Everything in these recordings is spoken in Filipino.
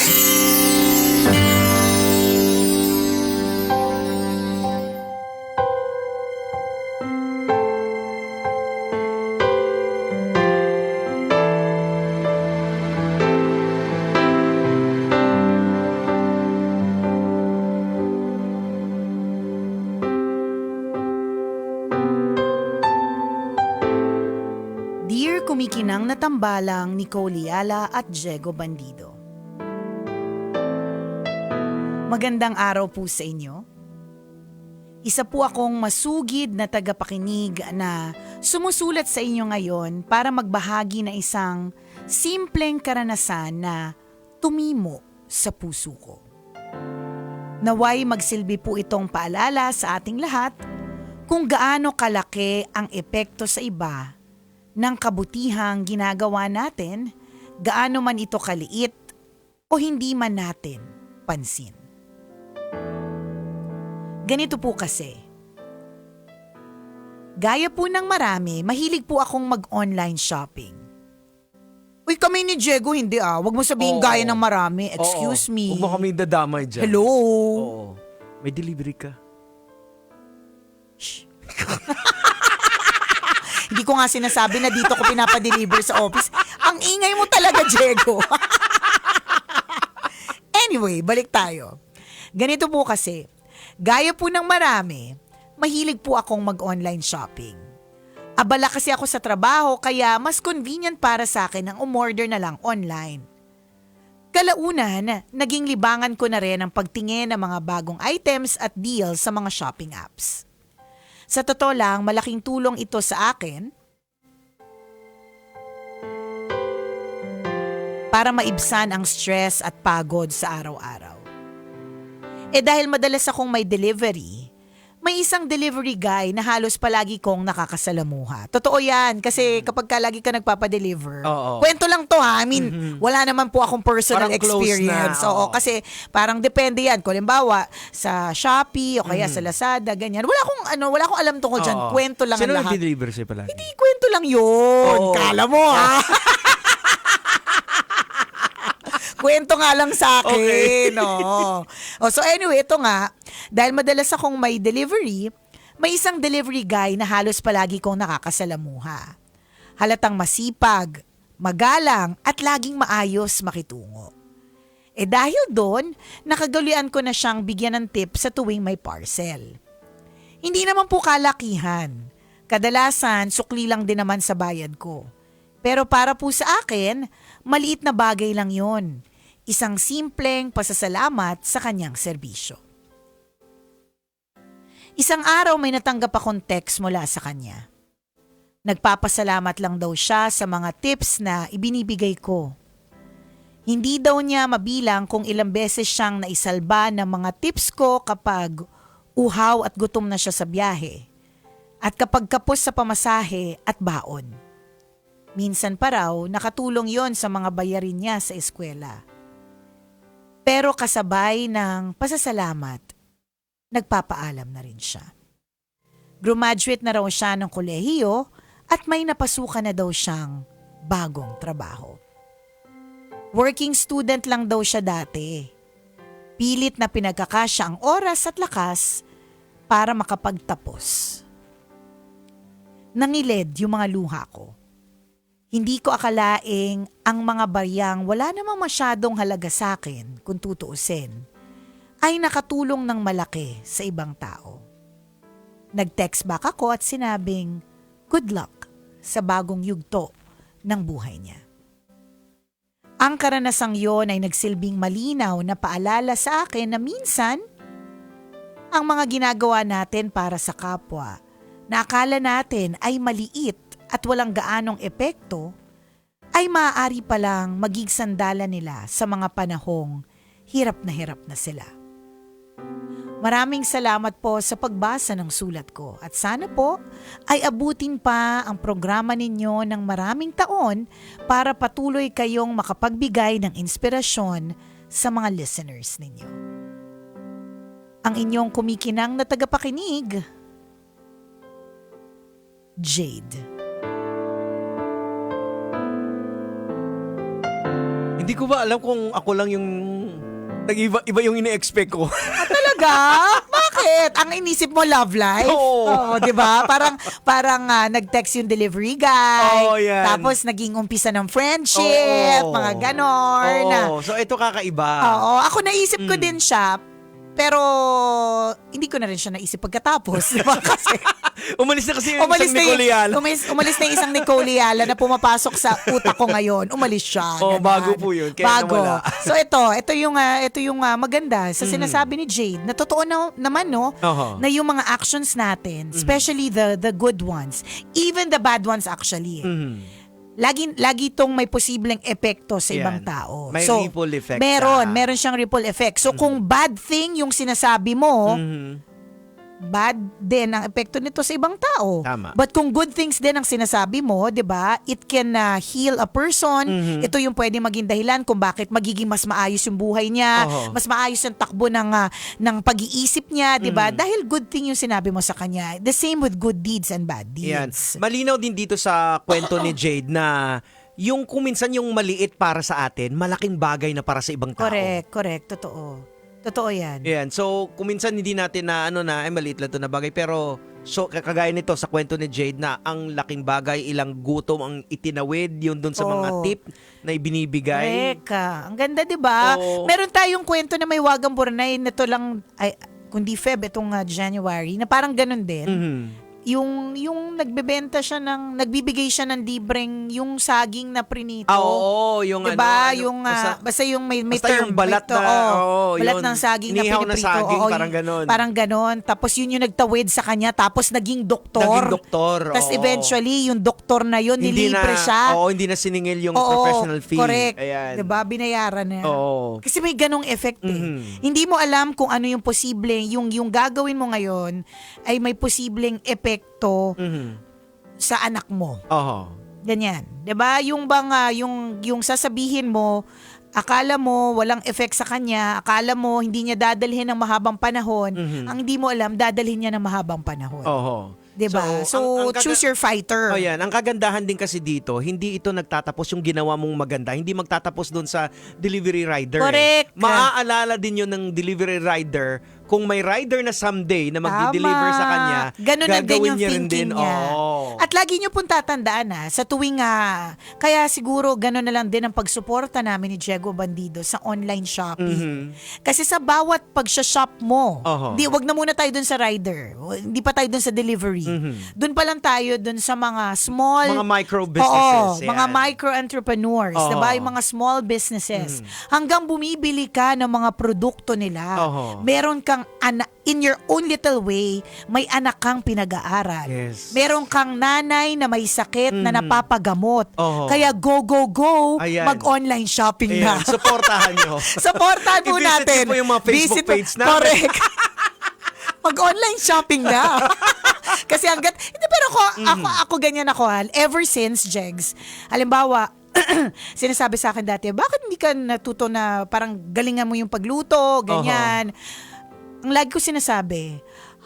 Dear kumikinang na tambalang Nicole Liala at Diego Bandido. Magandang araw po sa inyo. Isa po akong masugid na tagapakinig na sumusulat sa inyo ngayon para magbahagi ng isang simpleng karanasan na tumimo sa puso ko. Naway magsilbi po itong paalala sa ating lahat kung gaano kalaki ang epekto sa iba ng kabutihang ginagawa natin, gaano man ito kaliit o hindi man natin pansin. Ganito po kasi. Gaya po ng marami, mahilig po akong mag-online shopping. Uy, kami ni Diego, hindi ah. Huwag mo sabihin gaya ng marami. Excuse me. Huwag mo kami dadamay dyan. Hello? Oo. May delivery ka. Shh. Hindi ko nga sinasabi na dito ko pinapadeliver sa office. Ang ingay mo talaga, Diego. Anyway, balik tayo. Ganito po kasi, gaya po ng marami, mahilig po akong mag-online shopping. Abala kasi ako sa trabaho kaya mas convenient para sa akin ang umorder na lang online. Kalaunan, naging libangan ko na rin ang pagtingin ng mga bagong items at deals sa mga shopping apps. Sa totoo lang, malaking tulong ito sa akin para maibsan ang stress at pagod sa araw-araw. Dahil madalas akong may delivery, may isang delivery guy na halos palagi kong nakakasalamuha. Totoo yan, kasi kapag lagi ka nagpapadeliver, kwento lang to ha. I mean, wala naman po akong personal parang experience. Oo, kasi parang depende yan. Kung halimbawa, sa Shopee o kaya sa Lazada, ganyan. Wala akong alam tungkol dyan. Kwento lang Sino ang lahat. Sino nag-deliver sa'yo palagi? Hindi, kwento lang yun. Kala mo ha. Kwento nga lang sa akin. Okay. No. So anyway, ito nga, dahil madalas akong may delivery, may isang delivery guy na halos palagi kong nakakasalamuha. Halatang masipag, magalang at laging maayos makitungo. Dahil doon, nakagaluan ko na siyang bigyan ng tip sa tuwing may parcel. Hindi naman po kalakihan. Kadalasan, sukli lang din naman sa bayad ko. Pero para po sa akin, maliit na bagay lang yon. Isang simpleng pasasalamat sa kanyang serbisyo. Isang araw may natanggap akong text mula sa kanya. Nagpapasalamat lang daw siya sa mga tips na ibinibigay ko. Hindi daw niya mabilang kung ilang beses siyang naisalba ng mga tips ko kapag uhaw at gutom na siya sa biyahe at kapag kapos sa pamasahe at baon. Minsan pa raw nakatulong yon sa mga bayarin niya sa eskwela. Pero kasabay ng pasasalamat, nagpapaalam na rin siya. Graduate na raw siya ng kolehiyo at may napasukan na daw siyang bagong trabaho. Working student lang daw siya dati. Pilit na pinagkakasya ang oras at lakas para makapagtapos. Nangilid yung mga luha ko. Hindi ko akalaing ang mga bariyang wala namang masyadong halaga sa akin kung tutuusin, ay nakatulong ng malaki sa ibang tao. Nag-text back ako at sinabing, good luck sa bagong yugto ng buhay niya. Ang karanasang yon ay nagsilbing malinaw na paalala sa akin na minsan, ang mga ginagawa natin para sa kapwa na akala natin ay maliit at walang gaanong epekto, ay maaari palang maging sandalan nila sa mga panahong hirap na sila. Maraming salamat po sa pagbasa ng sulat ko at sana po ay abutin pa ang programa ninyo ng maraming taon para patuloy kayong makapagbigay ng inspirasyon sa mga listeners ninyo. Ang inyong kumikinang na tagapakinig, Jade. Hindi ko ba alam kung ako lang yung iba yung ine-expect ko. Talaga? Bakit? Ang inisip mo love life? Oo. 'di ba? Parang nag-text yung delivery guy. Oo, yan. Tapos naging umpisa ng friendship, Oo. mga ganon. Oo. So ito kakaiba. Oo, ako naisip ko din siya. Pero hindi ko na rin siya naisip pagkatapos, 'di ba? Kasi Umalis na kasi yung isang Nicole Yala. umalis na yung isang Nicole Yala na pumapasok sa utak ko ngayon. Umalis siya. Oh, ganun. bago po yun. Kaya bago. nawala. So ito yung maganda sa sinasabi ni Jade. Na totoo naman no, Oho. na yung mga actions natin, especially the good ones, even the bad ones actually. Mhm. Lagi tong may posibleng epekto sa ibang Yan. tao. May ripple effect Meron siyang ripple effect. So kung bad thing yung sinasabi mo, bad din ang epekto nito sa ibang tao. Tama. But kung good things din ang sinasabi mo, 'di ba? It can heal a person. Ito yung pwedeng maging dahilan kung bakit magiging mas maayos yung buhay niya, Oho. mas maayos ang takbo ng pag-iisip niya, 'di ba? Dahil good thing yung sinabi mo sa kanya. The same with good deeds and bad Yan. deeds. Malinaw din dito sa kwento ni Jade na yung kuminsan yung maliit para sa atin, malaking bagay na para sa ibang tao. Correct, totoo 'yan. Yan. So, kuminsan hindi natin na maliit lang to na bagay. Pero, so, kagaya nito sa kwento ni Jade na ang laking bagay, ilang gutom ang itinawid, yun dun sa mga Oo. tip na ibinibigay. Teka, ang ganda 'di ba? Oo. Meron tayong kwento na may wagang Bornay na to lang ay kundi Feb itong January na parang ganun din. Mhm. Yung nagbibigay siya ng libreng yung saging na prinito. Oo, yung diba? Yung basta yung may basta term yung balat ito, na, balat yun. ng saging na Inihaw piniprito. na saging, Oo, parang ganon. Parang ganon. Tapos yun yung nagtawid sa kanya tapos naging doktor. Naging doktor. Tapos oo. eventually yung doktor na yun nilibre siya. Hindi na siningil yung Oo, professional fee. correct. Ayan. Diba? Binayaran na. Oo. Kasi may ganong effect eh. Mhm. Hindi mo alam kung ano yung posible, yung gagawin mo ngayon ay may posibleng epekto Mhm. sa anak mo. Oho. Ganyan. 'Di ba? Yung bang yung sasabihin mo, akala mo walang effect sa kanya, akala mo hindi niya dadalhin ng mahabang panahon, ang hindi mo alam dadalhin niya ng mahabang panahon. Oho. 'Di ba? So, choose your fighter. Oh, yan. Ang kagandahan din kasi dito, hindi ito nagtatapos yung ginawa mong maganda. Hindi magtatapos doon sa delivery rider. Correct. Maaalala din yun ng delivery rider kung may rider na someday na magdi-deliver Tama. sa kanya, Ganun na din gagawin yung niya rin thinking din. niya. Oo. At lagi niyo pong tatandaan sa tuwing kaya siguro ganun na lang din ang pagsuporta namin ni Diego Bandido sa online shopping. Kasi sa bawat pag-shop mo, Oho. wag na muna tayo dun sa rider. Hindi pa tayo dun sa delivery. Dun pa lang tayo dun sa mga small Mga micro businesses. Oo, mga yan. micro-entrepreneurs, Oo. diba? Yung mga small businesses. Hanggang bumibili ka ng mga produkto nila. Oo. Meron kang in your own little way, may anak kang pinag-aaral. Yes. Meron kang nanay na may sakit na napapagamot. Oo. Kaya go, Ayan. mag-online shopping Ayan, na. supportahan nyo. Supportan po I-visit natin. niyo po yung mga Facebook Visit- page namin. Correct. Mag-online shopping na. Kasi hindi, pero ako ganyan ako. Ever since, Jegs, halimbawa, sinasabi sa akin dati, bakit hindi ka natuto na parang galingan mo yung pagluto, ganyan. Ang lagi ko sinasabi,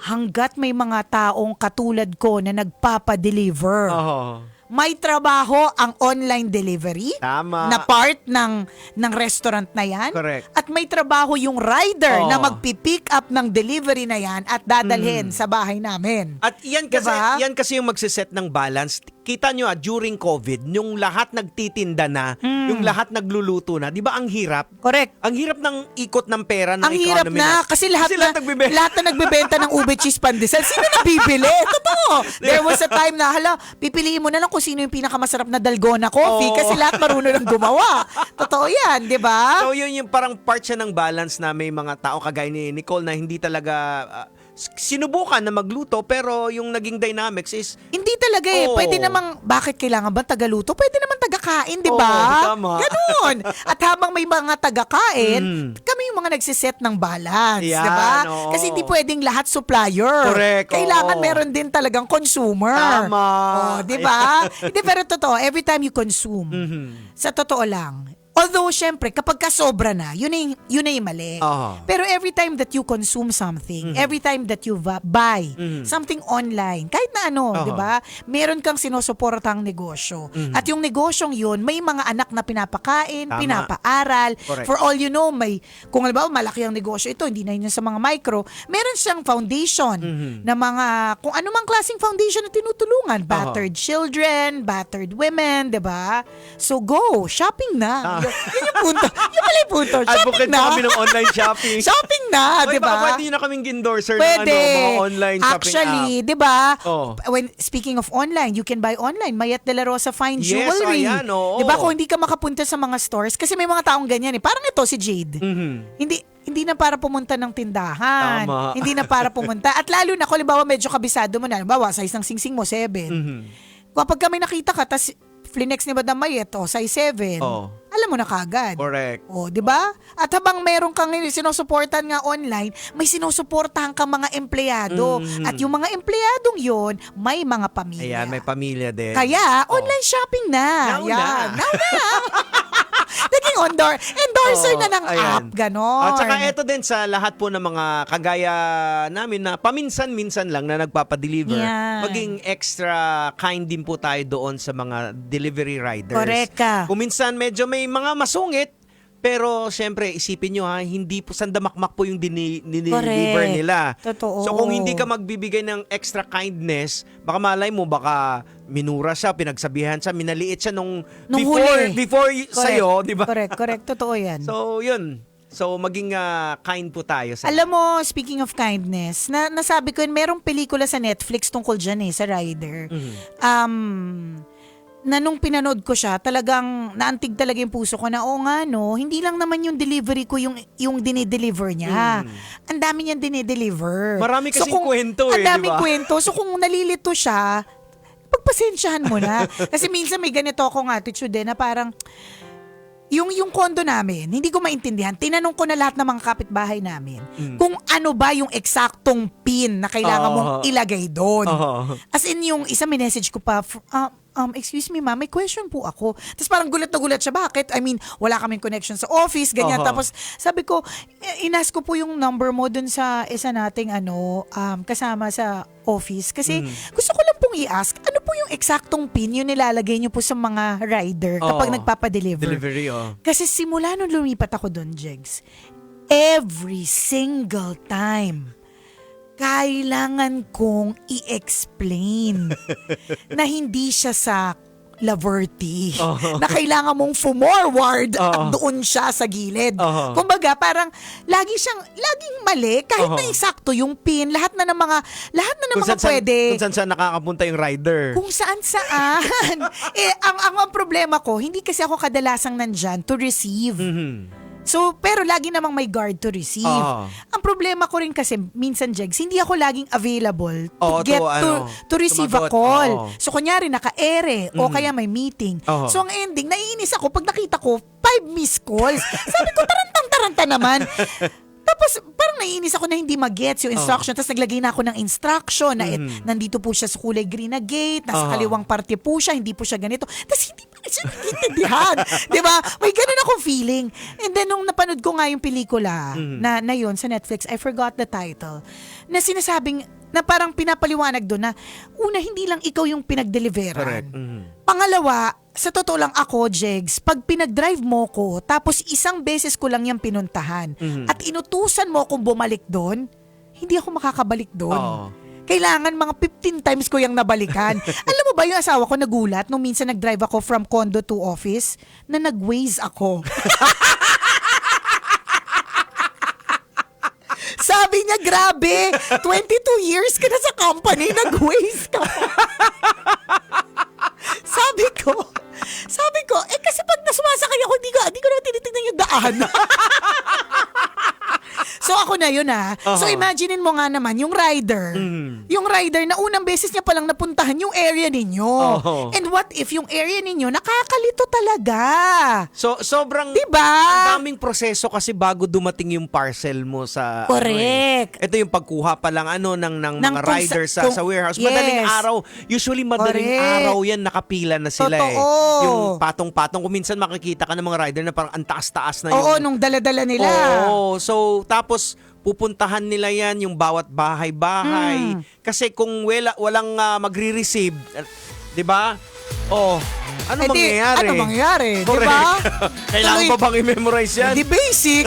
hanggat may mga taong katulad ko na nagpapa-deliver, Oho. may trabaho ang online delivery Tama. na part ng restaurant na yan. Correct. At may trabaho yung rider Oo. na magpipick up ng delivery na yan at dadalhin sa bahay namin. At Diba? yan kasi yung magsiset ng balance. Kita nyo during COVID, yung lahat nagtitinda na, yung lahat nagluluto na, di ba ang hirap? Correct. Ang hirap ng ikot ng pera ng Ang hirap economy na natin. kasi lahat nagbibenta. na nagbebenta ng ube cheese pandesal. Sino na bibili? Totoo. There was a time na pipiliin mo na lang kung sino yung pinakamasarap na dalgona coffee Oo. kasi lahat marunong lang gumawa. Totoo 'yan, 'di ba? So yun yung parang part siya ng balance na may mga tao kagaya ni Nicole na hindi talaga sinubukan na magluto pero yung naging dynamics is Hindi talaga eh. Oo. Pwede namang, bakit kailangan ba tagaluto? Pwede naman tagakain, di ba? Oo, tama. Ganon. At habang may mga tagakain, kami yung mga nagsiset ng balance, Yan, di ba? oo. Kasi hindi pwedeng lahat supplier. Correct, Kailangan oo. meron din talagang consumer. Tama. Oh, di ba? Hindi, pero totoo, every time you consume, sa totoo lang, Although, syempre, kapag kasobra na, yun na yung mali. Aha. Pero every time that you consume something, every time that you buy something online, kahit na ano, Aha. di ba? Meron kang sinusuportang negosyo. At yung negosyong yun, may mga anak na pinapakain, Tama. pinapaaral. Correct. For all you know, kung halimbawa malaki ang negosyo ito, hindi na yun sa mga micro, meron siyang foundation na mga, kung anumang klaseng foundation na tinutulungan. Battered children, battered women, di ba? So go, shopping na. Yun yung punto. Yun pala yung punto. Shopping Advocate na. na kami ng online shopping. Shopping na, Oy, di ba? baka pwede na kaming endorser Pwede. ng mga online shopping Actually, app. di ba? Oh. Speaking of online, you can buy online. Mayat de la Rosa Fine Yes, Jewelry. ayan, oo. Di ba? Kung hindi ka makapunta sa mga stores, kasi may mga taong ganyan eh. Parang ito si Jade. Hindi na para pumunta ng tindahan. Tama. Hindi na para pumunta. At lalo na, kung halimbawa medyo kabisado mo na, halimbawa, size ng singsing mo, 7. Kapag kami nakita ka, tas flinex ni Madam Mayet, size 7. Oh. Alam mo na kagad. Correct. Di ba? At habang meron kang sinusuportan nga online, may sinusuportahan kang mga empleyado. At yung mga empleyadong yon, may mga pamilya. Ayan, may pamilya din. Kaya, online shopping na. Now na. Yan. Now na. Naging endorser na ng ayan. app. Ganon. At saka eto din sa lahat po ng mga kagaya namin na paminsan-minsan lang na nagpapadeliver, Yan. maging extra kind din po tayo doon sa mga delivery riders. Correct ka. Kung minsan medyo may mga masungit, pero syempre isipin nyo hindi po sandamakmak po yung deliver Correct. nila. Totoo. So kung hindi ka magbibigay ng extra kindness, baka malay mo, baka minura siya, pinagsabihan siya, minaliit siya nung huli. before Correct. sa'yo, di ba? Correct. Totoo yan. So, yun. So, maging kind po tayo. Alam mo, speaking of kindness, nasabi ko yun, merong pelikula sa Netflix tungkol dyan sa rider. Na nung pinanood ko siya, talagang naantig talaga yung puso ko na, hindi lang naman yung delivery ko yung dinideliver niya. Ang dami niyang dinideliver. Marami kasing kwento Ang daming di ba? kwento. So kung nalilito siya, pagpasensyahan mo na. Kasi minsan may ganito akong attitude na parang, yung condo namin, hindi ko maintindihan. Tinanong ko na lahat ng mga kapitbahay namin kung ano ba yung eksaktong pin na kailangan mong ilagay doon. As in, yung isa message ko pa, excuse me ma'am, may question po ako. Tapos parang gulat na gulat siya. Bakit? I mean, wala kaming connection sa office, ganyan. Tapos sabi ko, inas ko po yung number mo dun sa isa nating kasama sa office. Kasi gusto ko lang pong i-ask, ano po yung eksaktong pin yung nilalagay niyo po sa mga rider kapag nagpapadeliver? Delivery, Kasi simula nung lumipat ako doon, Jegs, every single time, kailangan kong i-explain na hindi siya sa Laverty. Na kailangan mong forward at doon siya sa gilid. Kumbaga, parang laging mali kahit na eksakto yung pin, lahat na ng mga pwede. Kung saan nakakapunta yung rider. Kung saan. Ang problema ko, hindi kasi ako kadalasang nandyan to receive. So, pero lagi namang may guard to receive. Ang problema ko rin kasi, minsan, Jegs, hindi ako laging available to receive a call. So, kunyari, naka-ere o kaya may meeting. So, ang ending, naiinis ako pag nakita ko 5 missed calls. Sabi ko, tarantang-taranta naman. Tapos, parang naiinis ako na hindi mag-gets yung instruction. Tapos, naglagay na ako ng instruction na nandito po siya sa kulay green na gate, nasa kaliwang parte po siya, hindi po siya ganito. Tapos, hindi pa siya nagkitindihan. Diba? May ganun akong feeling. And then, nung napanood ko nga yung pelikula na yun sa Netflix, I forgot the title, na sinasabing, na parang pinapaliwanag doon na, una, hindi lang ikaw yung pinag-deliveran. Correct. Pangalawa, sa totoo lang ako, Jegs, pag pinag-drive mo ko, tapos isang beses ko lang yung pinuntahan, at inutusan mo akong bumalik doon, hindi ako makakabalik doon. Kailangan mga 15 times ko yung nabalikan. Alam mo ba yung asawa ko nagulat nung minsan nag-drive ako from condo to office, na nag-Waze ako. Sabi niya, grabe, 22 years ka na sa company, nag-Waze ka. Sabi ko, kasi pag nasumasakay ako, hindi ko na tinitignan yung daan. So ako na yun So imaginein mo nga naman yung rider. Yung rider na unang beses niya palang napuntahan yung area ninyo. And what if yung area ninyo nakakalito talaga? So, sobrang Diba? ang daming proseso kasi bago dumating yung parcel mo sa Correct. Ito yung pagkuha pa lang ng mga Ng kung rider sa- sa warehouse. yes. Madaling araw. Usually madaling Correct. araw yan nakapila na sila Totoo. Yung patong-patong. Kung minsan makikita ka ng mga rider na parang ang taas-taas na Oo, yung nung dala-dala nila. Oo. So, tapos pupuntahan nila yan yung bawat bahay-bahay. Kasi kung walang magre-receive, 'di ba? Oh, ano Eh di, mangyayari? Ano mangyayari? Di Correct. ba? Kailangan Tuloy- pa bang i-memorize yan? Di basic.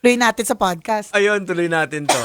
Tuloy natin sa podcast. Ayun, tuloy natin to.